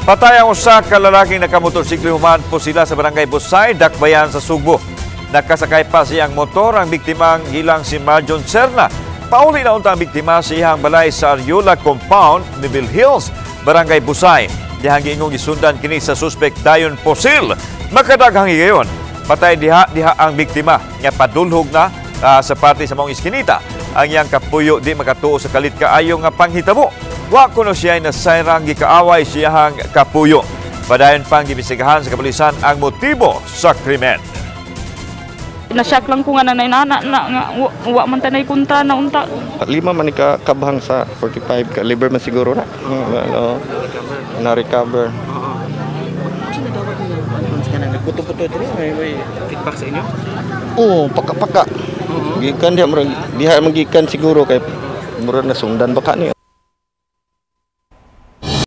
Patay ang usa ka lalaking nakamotorsiklo human po sila sa barangay Busay, Dakbayan sa Subo. Nakasakay pa siyang motor ang biktimang gilang si Marjon Serna. Pauli na unta ang biktima sa iyang balay sa Ariola Compound, Neville Hills, barangay Busay. Dihang giingong gisundan kini sa suspect Dayon Posil. Makadaghang higayon. Patay diha ang biktima nga padulhog na sa parte sa maong iskinita. Ang iyang kapuyo di makatuo sa kalit kaayo nga panghitabo. Wa kuno siya nasayrang gikaaway siyang kapuyo. Padayon pang gibisigahan sa kapulisan ang motibo sa krimen. Nasyak lang ko nga nanay na wa man tanay kunta na unta. 5 man ka kabhang sa 45 caliber man siguro na. Na-recover. Puto-puto ito may kickback sa inyo? Paka-paka. Gikan diha magikan siguro kay mura na sundan baka ni.